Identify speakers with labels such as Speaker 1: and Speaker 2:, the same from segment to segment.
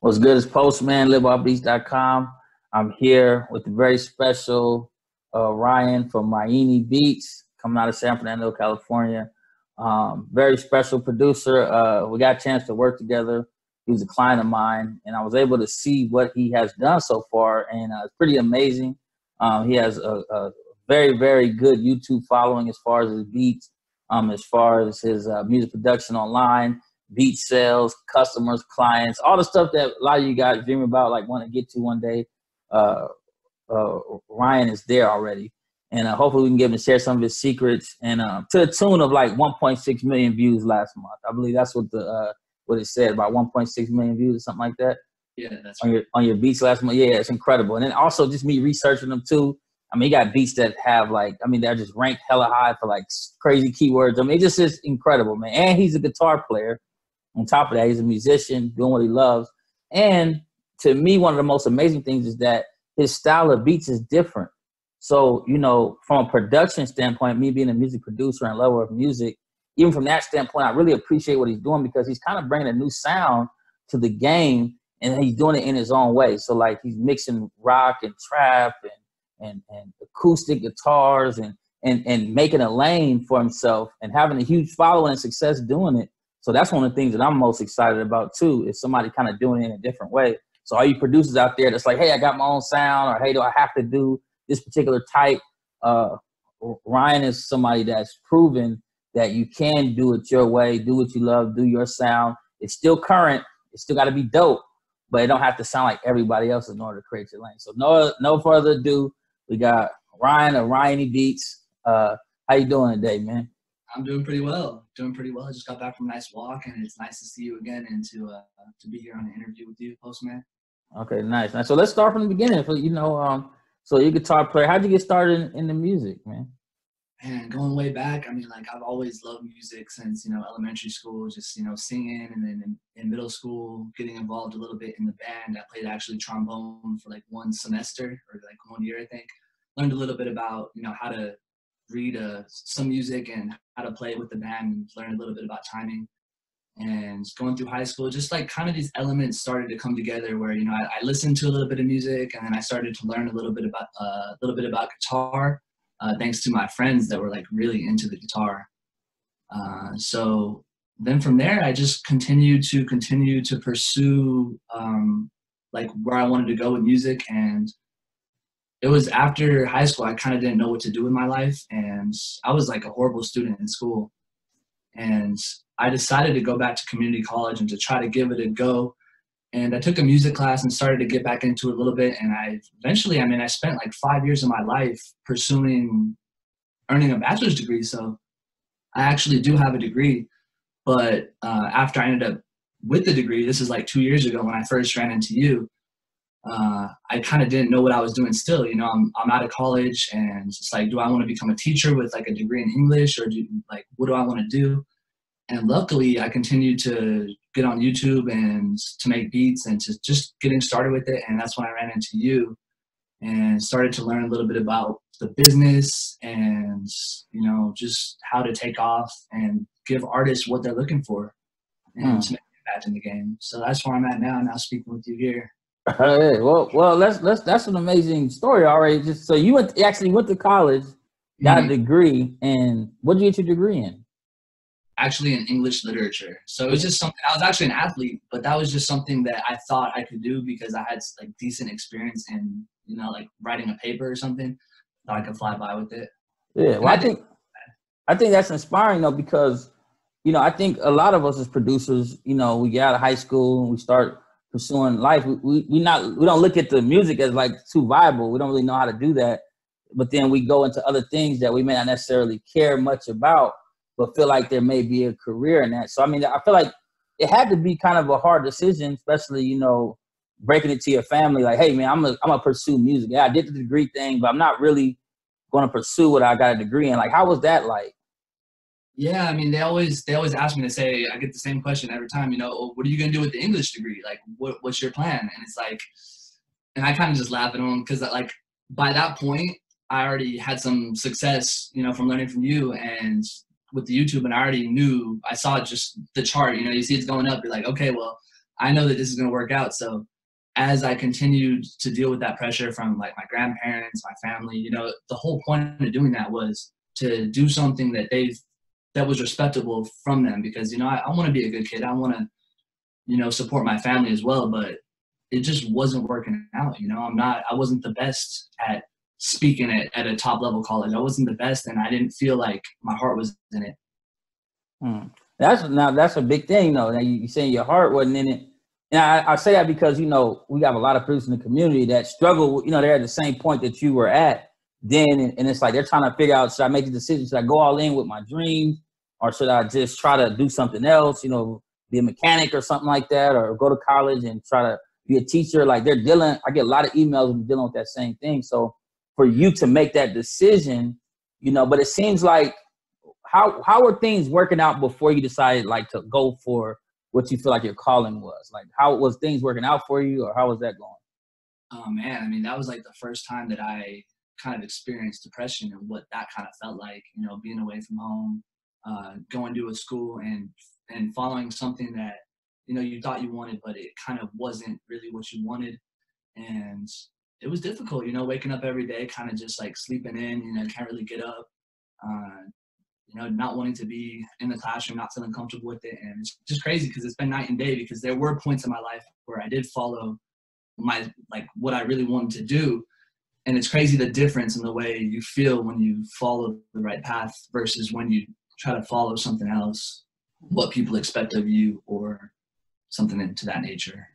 Speaker 1: What's good is Postman, Liveoffbeats.com. I'm here with the very special Ryan from Ryini Beats, coming out of San Fernando, California. Very special producer. We got a chance to work together. He was a client of mine, and I was able to see what he has done so far, and it's pretty amazing. He has a very, very good YouTube following as far as his beats, as far as his music production online, beat sales, customers, clients, all the stuff that a lot of you guys dream about, like want to get to one day. Ryan is there already. And hopefully we can get him to share some of his secrets. And to the tune of like 1.6 million views last month. I believe that's what the what it said, about 1.6 million views or something like that.
Speaker 2: Yeah, that's
Speaker 1: right. On your beats last month. Yeah, it's incredible. And then also just me researching them too. I mean, you got beats that have like, I mean, they're just ranked hella high for like crazy keywords. I mean, it just is incredible, man. And he's a guitar player. On top of that, he's a musician doing what he loves. And to me, one of the most amazing things is that his style of beats is different. So, you know, from a production standpoint, me being a music producer and lover of music, even from that standpoint, I really appreciate what he's doing because he's kind of bringing a new sound to the game and he's doing it in his own way. So like he's mixing rock and trap and acoustic guitars and making a lane for himself and having a huge following and success doing it. So that's one of the things that I'm most excited about too, is somebody kind of doing it in a different way. So all you producers out there that's like, hey, I got my own sound, or hey, do I have to do this particular type? Ryan is somebody that's proven that you can do it your way, do what you love, do your sound. It's still current. It's still got to be dope, but it don't have to sound like everybody else in order to create your lane. So no further ado, we got Ryan of Ryini Beats. How you doing today, man?
Speaker 2: I'm doing pretty well. I just got back from a nice walk, and it's nice to see you again and to be here on an interview with you, Postman.
Speaker 1: Okay, nice. So let's start from the beginning. So so you're a guitar player. How'd you get started in the music, man?
Speaker 2: And going way back, I mean, like I've always loved music since elementary school. Just singing, and then in middle school, getting involved a little bit in the band. I played actually trombone for like one semester or like 1 year, I think. Learned a little bit about how to read some music and how to play with the band, and learn a little bit about timing. And going through high school, just like kind of these elements started to come together where I listened to a little bit of music, and then I started to learn a little bit about guitar, thanks to my friends that were like really into the guitar. So then from there, I just continued to pursue like where I wanted to go with music. And it was after high school, I kind of didn't know what to do with my life. And I was like a horrible student in school. And I decided to go back to community college and to try to give it a go. And I took a music class and started to get back into it a little bit. And I spent like 5 years of my life earning a bachelor's degree. So I actually do have a degree. But after I ended up with the degree, this is like 2 years ago when I first ran into you, I kind of didn't know what I was doing still. I'm out of college, and it's like, do I want to become a teacher with like a degree in English, or what do I want to do? And luckily I continued to get on YouTube and to make beats and to just getting started with it. And that's when I ran into you and started to learn a little bit about the business and, just how to take off and give artists what they're looking for and to make an impact in the game. So that's where I'm at now speaking with you here.
Speaker 1: Hey, well, that's an amazing story already. Just so you actually went to college, got a degree, and what did you get your degree in?
Speaker 2: Actually in English literature. So it was just something, I was actually an athlete, but that was just something that I thought I could do because I had like decent experience in, like writing a paper or something. Thought I could fly by with it.
Speaker 1: Yeah, well, I think that's inspiring though, because, I think a lot of us as producers, we get out of high school and we start pursuing life. We don't look at the music as like too viable. We don't really know how to do that. But then we go into other things that we may not necessarily care much about, but feel like there may be a career in that. So, I mean, I feel like it had to be kind of a hard decision, especially, breaking it to your family. Like, hey, man, I'm gonna pursue music. Yeah, I did the degree thing, but I'm not really going to pursue what I got a degree in. Like, how was that like?
Speaker 2: Yeah, I mean, they always ask me to say, I get the same question every time, what are you going to do with the English degree? Like, what's your plan? And it's like, and I kind of just laugh at them because like by that point, I already had some success, from learning from you and with the YouTube, and I already knew, I saw just the chart, you see it's going up. You're like, okay, well, I know that this is going to work out. So as I continued to deal with that pressure from like my grandparents, my family, you know, the whole point of doing that was to do something that was respectable from them, because, you know, I want to be a good kid. I want to, you know, support my family as well, but it just wasn't working out. You know, I wasn't the best at speaking at a top level college. I wasn't the best, and I didn't feel like my heart was in it.
Speaker 1: That's a big thing, though. Now you saying your heart wasn't in it. And I say that because, you know, we have a lot of producers in the community that struggle. You know, they're at the same point that you were at then, and it's like they're trying to figure out, should I make the decision? Should I go all in with my dreams, or should I just try to do something else? You know, be a mechanic or something like that, or go to college and try to be a teacher. Like I get a lot of emails dealing with that same thing. So for you to make that decision, you know, but it seems like, how were things working out before you decided like to go for what you feel like your calling was? Like, how was things working out for you, or how was that going?
Speaker 2: Oh man, I mean, that was like the first time that I kind of experienced depression and what that kind of felt like, you know, being away from home, going to a school and following something that, you know, you thought you wanted, but it kind of wasn't really what you wanted. And it was difficult, you know, waking up every day, kind of just like sleeping in, you know, can't really get up, you know, not wanting to be in the classroom, not feeling comfortable with it. And it's just crazy because it's been night and day, because there were points in my life where I did follow what I really wanted to do. And it's crazy the difference in the way you feel when you follow the right path versus when you try to follow something else, what people expect of you or something into that nature.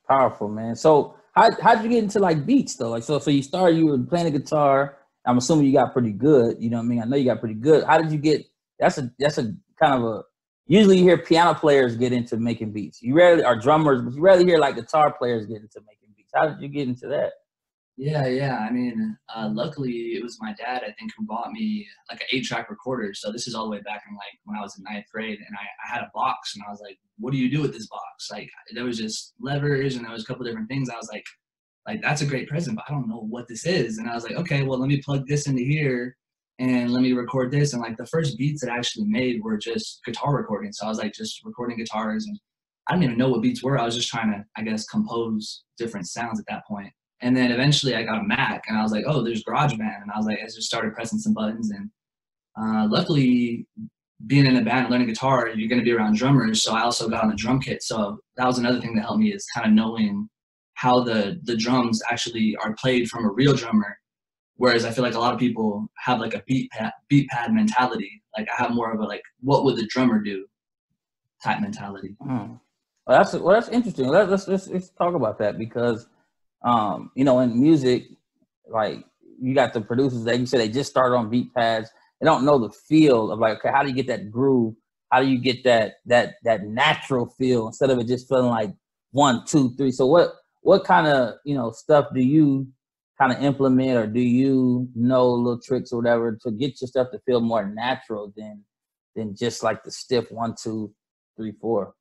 Speaker 1: Powerful, man. So how'd you get into like beats though? Like, so you started, you were playing the guitar. I'm assuming you got pretty good. You know what I mean? I know you got pretty good. How did you get, that's a kind of a, usually you hear piano players get into making beats. You rarely are drummers, but you rarely hear like guitar players get into making beats. How did you get into that?
Speaker 2: Yeah. I mean, luckily it was my dad, I think, who bought me like an 8-track recorder. So this is all the way back in like when I was in 9th grade, and I had a box, and I was like, what do you do with this box? Like there was just levers and there was a couple different things. I was like, that's a great present, but I don't know what this is. And I was like, okay, well, let me plug this into here and let me record this. And like the first beats that I actually made were just guitar recordings. So I was like just recording guitars, and I didn't even know what beats were. I was just trying to, I guess, compose different sounds at that point. And then eventually I got a Mac, and I was like, oh, there's GarageBand. And I was like, I just started pressing some buttons. And luckily, being in a band and learning guitar, you're going to be around drummers. So I also got on the drum kit. So that was another thing that helped me, is kind of knowing how the drums actually are played from a real drummer. Whereas I feel like a lot of people have like a beat pad mentality. Like I have more of a like, what would the drummer do type mentality.
Speaker 1: Well, that's interesting. Let's talk about that, because you know, in music, like you got the producers that you said they just started on beat pads. They don't know the feel of like, okay, how do you get that groove? How do you get that natural feel instead of it just feeling like 1, 2, 3? So what kind of, you know, stuff do you kind of implement, or do you know little tricks or whatever to get your stuff to feel more natural than just like the stiff 1, 2, 3, 4?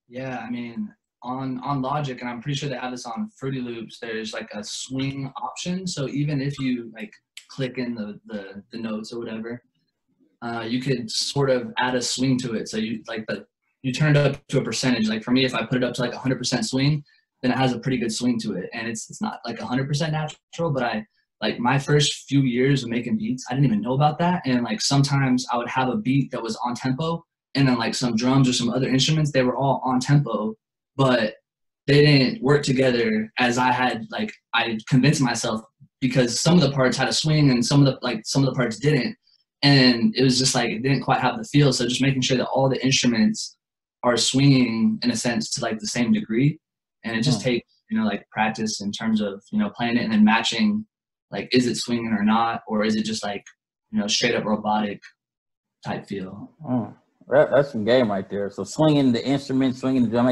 Speaker 2: Yeah, I mean, on Logic, and I'm pretty sure they have this on Fruity Loops, there's like a swing option. So even if you like click in the notes or whatever, you could sort of add a swing to it. So you you turn it up to a percentage. Like for me, if I put it up to like 100% swing, then it has a pretty good swing to it. And it's not like 100% natural, but I like my first few years of making beats, I didn't even know about that. And like sometimes I would have a beat that was on tempo, and then like some drums or some other instruments, they were all on tempo, but they didn't work together as I convinced myself, because some of the parts had a swing and some of the parts didn't. And it was just like, it didn't quite have the feel. So just making sure that all the instruments are swinging in a sense to like the same degree. And it just takes, you know, like practice in terms of, you know, playing it and then matching, like, is it swinging or not? Or is it just like, you know, straight up robotic type feel?
Speaker 1: That's some game right there. So swinging the instrument, swinging the drum,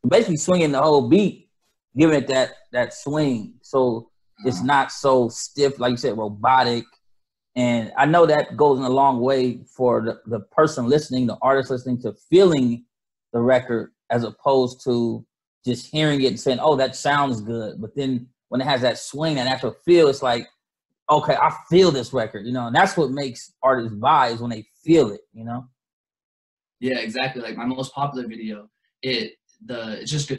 Speaker 1: basically swinging the whole beat, giving it that swing. So it's not so stiff, like you said, robotic. And I know that goes in a long way for the person listening, the artist listening, to feeling the record, as opposed to just hearing it and saying, oh, that sounds good. But then when it has that swing and actual feel, it's like, okay, I feel this record, you know, and that's what makes artists buy, is when they feel it, you know?
Speaker 2: Yeah, exactly. Like my most popular video, it's just